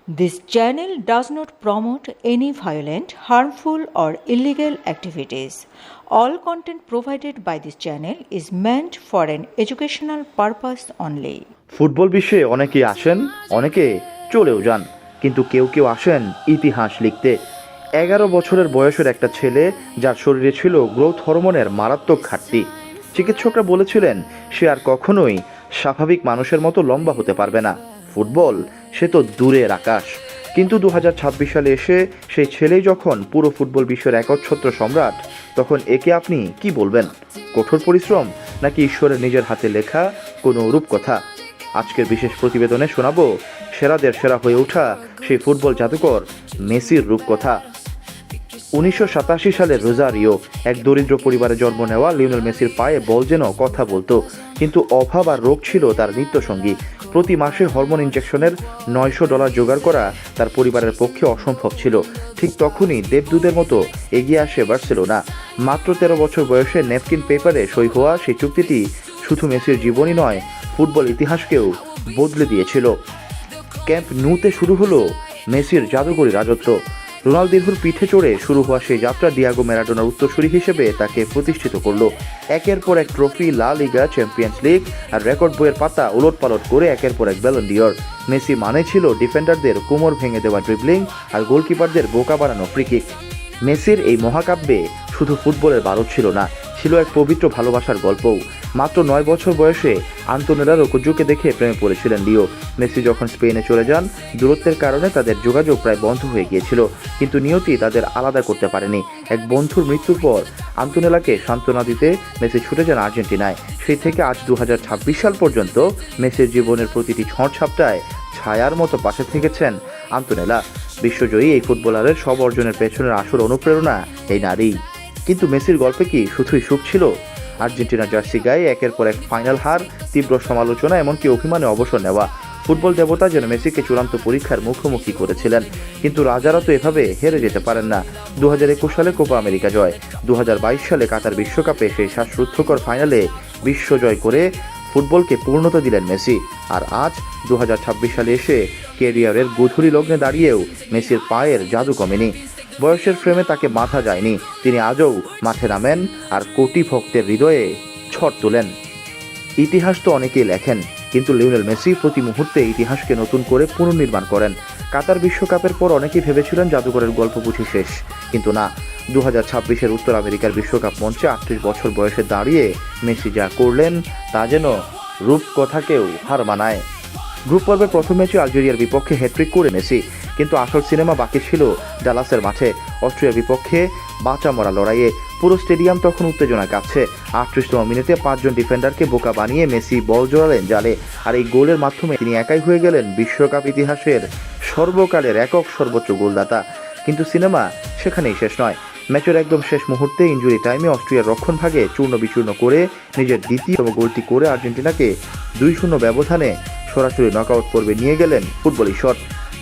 This channel does not promote any violent, harmful, or illegal activities. All content provided by this channel is meant for an educational purpose only. Football বিশ্বে অনেকেই আসেন, অনেকে চলেও যান, কিন্তু কেউ কেউ আসেন ইতিহাস লিখতে। 11 বছরের বয়সের একটা ছেলে যার শরীরে ছিল গ্রোথ হরমোনের মারাত্মক ঘাটতি। চিকিৎসকরা বলেছিলেন সে আর কখনোই স্বাভাবিক মানুষের মতো লম্বা হতে পারবে না। ফুটবল সে তো দূরের আকাশ। কিন্তু 2026 সালে এসে সেই ছেলেই যখন পুরো ফুটবল বিশ্বের একচ্ছত্র সম্রাট, তখন একে আপনি কি বলবেন? কঠোর পরিশ্রম নাকি ঈশ্বরের নিজের হাতে লেখা কোনো রূপকথা? আজকের বিশেষ প্রতিবেদনে শোনাবো সেরাদের সেরা হয়ে ওঠা সেই ফুটবল জাদুকর মেসির রূপকথা। 1987 সালের রোজারিও এক দরিদ্র পরিবারে জন্ম নেওয়া লিওনেল মেসির পায়ে বল যেন কথা বলতো, কিন্তু অভাব আর রোগ ছিল তার নিত্যসঙ্গী। প্রতি মাসে হরমোন ইনজেকশনের $900 জোগাড় করা তার পরিবারের পক্ষে অসম্ভব ছিল। ঠিক তখনই দেবদূতের মতো এগিয়ে আসে বার্সেলোনা। মাত্র 13 বছর বয়সে ন্যাপকিন পেপারে সই হওয়া সেই চুক্তিটি শুধু মেসির জীবনই নয়, ফুটবল ইতিহাসকেও বদলে দিয়েছিল। ক্যাম্প নুতে শুরু হলো মেসির জাদুকরী রাজত্ব। রোনালদিনহোর পিঠে চড়ে শুরু হওয়া সেই যাত্রা ডিয়াগো ম্যারাডোনার উত্তরসূরি হিসেবে তাকে প্রতিষ্ঠিত করল। একের পর এক ট্রফি, লা লিগা, চ্যাম্পিয়ন্স লিগ আর রেকর্ড বইয়ের পাতা ওলটপালট করে একের পর এক ব্যালন ডিওর। মেসি মানে ছিল ডিফেন্ডারদের কোমর ভেঙে দেওয়া ড্রিবলিং আর গোলকিপারদের বোকা বানানো ফ্রি কিক। মেসির এই মহাকাব্যে শুধু ফুটবলের বারত ছিল না, ছিল এক পবিত্র ভালোবাসার গল্পও। মাত্র 9 বছর বয়সে আন্তোনেলা রোকোজোকে দেখে প্রেমে পড়েছিলেন লিও। মেসি যখন স্পেনে চলে যান, দূরত্বের কারণে তাদের যোগাযোগ প্রায় বন্ধ হয়ে গিয়েছিল, কিন্তু নিয়তি তাদের আলাদা করতে পারেনি। এক বন্ধুর মৃত্যুর পর আন্তোনেলাকে সান্ত্বনা দিতে মেসি ছুটে যান আর্জেন্টিনায়। সেই থেকে আজ 2026 সাল পর্যন্ত মেসির জীবনের প্রতিটি ঝড়-ঝাপটায় ছায়ার মতো পাশে থেকেছেন আন্তোনেলা। বিশ্বজয়ী এই ফুটবলারের সব অর্জনের পেছনের আসল অনুপ্রেরণা এই নারী। কিন্তু মেসির গল্পে কি শুধুই সুখ ছিল? আর্জেন্টিনার জার্সি গায়ে একের পর এক ফাইনাল হার, তীব্র সমালোচনা, এমনকি অভিমানে অবসর নেওয়া। ফুটবল দেবতা যেন মেসিকে চূড়ান্ত পরীক্ষার মুখোমুখি করেছিলেন। কিন্তু রাজারা তো এভাবে হেরে যেতে পারেন না। 2021 সালে কোপা আমেরিকা জয়, 2022 সালে কাতার বিশ্বকাপে সেই শ্বাসরুদ্ধকর ফাইনালে বিশ্বজয় করে ফুটবলকে পূর্ণতা দিলেন মেসি। আর আজ 2026 সালে এসে ক্যারিয়ারের গোধূলি লগ্নে দাঁড়িয়েও মেসির পায়ের জাদু কমেনি। বয়সের ফ্রেমে তাকে বাঁধা যায়নি। তিনি আজও মাঠে নামেন আর কোটি ভক্তের হৃদয়ে ঝড় তোলেন। ইতিহাস তো অনেকেই লেখেন, কিন্তু লিওনেল মেসি প্রতি মুহূর্তে ইতিহাসকে নতুন করে পুনর্নির্মাণ করেন। কাতার বিশ্বকাপের পর অনেকেই ভেবেছিলেন জাদুকরের গল্প বুঝি শেষ, কিন্তু না। 2026-এর উত্তর আমেরিকার বিশ্বকাপ মঞ্চে 38 বছর বয়সে দাঁড়িয়ে মেসি যা করলেন তা যেন রূপকথাকেও হার মানায়। গ্রুপ পর্বের প্রথম ম্যাচে আলজেরিয়ার বিপক্ষে হ্যাট্রিক করে মেসি, কিন্তু আসল সিনেমা বাকি ছিল ডালাসের মাঠে অস্ট্রিয়ার বিপক্ষে বাঁচা মরা লড়াইয়ে। পুরো স্টেডিয়াম তখন উত্তেজনায় কাঁপছে। 38তম মিনিটে 5 জন ডিফেন্ডারকে বোকা বানিয়ে মেসি বল জোড়ালেন জালে, আর এই গোলের মাধ্যমে তিনি একাই হয়ে গেলেন বিশ্বকাপ ইতিহাসের সর্বকালের একক সর্বোচ্চ গোলদাতা। কিন্তু সিনেমা সেখানেই শেষ নয়। ম্যাচের একদম শেষ মুহূর্তে ইনজুরি টাইমে অস্ট্রিয়ার রক্ষণভাগে চূর্ণ বিচূর্ণ করে নিজের দ্বিতীয়তম গোলটি করে আর্জেন্টিনাকে 2-0 ব্যবধানে সরাসরি নকআউট পর্বে নিয়ে গেলেন ফুটবল ঈশ্বর।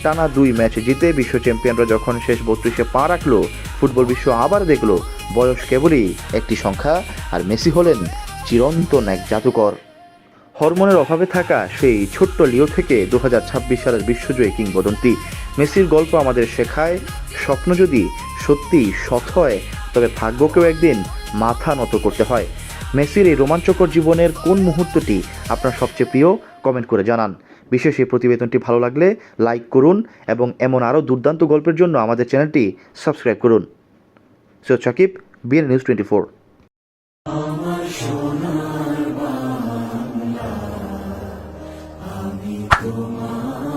টানা 2 ম্যাচ জিতে বিশ্ব চ্যাম্পিয়নরা যখন শেষ 32-এ পা রাখলো, ফুটবল বিশ্ব আবার দেখলো বয়স কেবলই একটি সংখ্যা, আর মেসি হলেন চিরন্তন এক জাদুকর। হরমোনের অভাবে থাকা সেই ছোট্ট লিও থেকে 2026 সালের বিশ্বজয়ী কিংবদন্তি। মেসির গল্প আমাদের শেখায়, স্বপ্ন যদি সত্যি সৎ হয়, তবে ভাগ্যকেও একদিন মাথা নত করতে হয়। মেসির এই রোমাঞ্চকর জীবনের কোন মুহূর্তটি আপনার সবচেয়ে প্রিয়? কমেন্ট করে জানান। বিশেষ এই প্রতিবেদনটি ভালো লাগলে লাইক করুন এবং এমন আরও দুর্দান্ত গল্পের জন্য আমাদের চ্যানেলটি সাবস্ক্রাইব করুন। Syed Sakib, BN news 24। আমি তোমার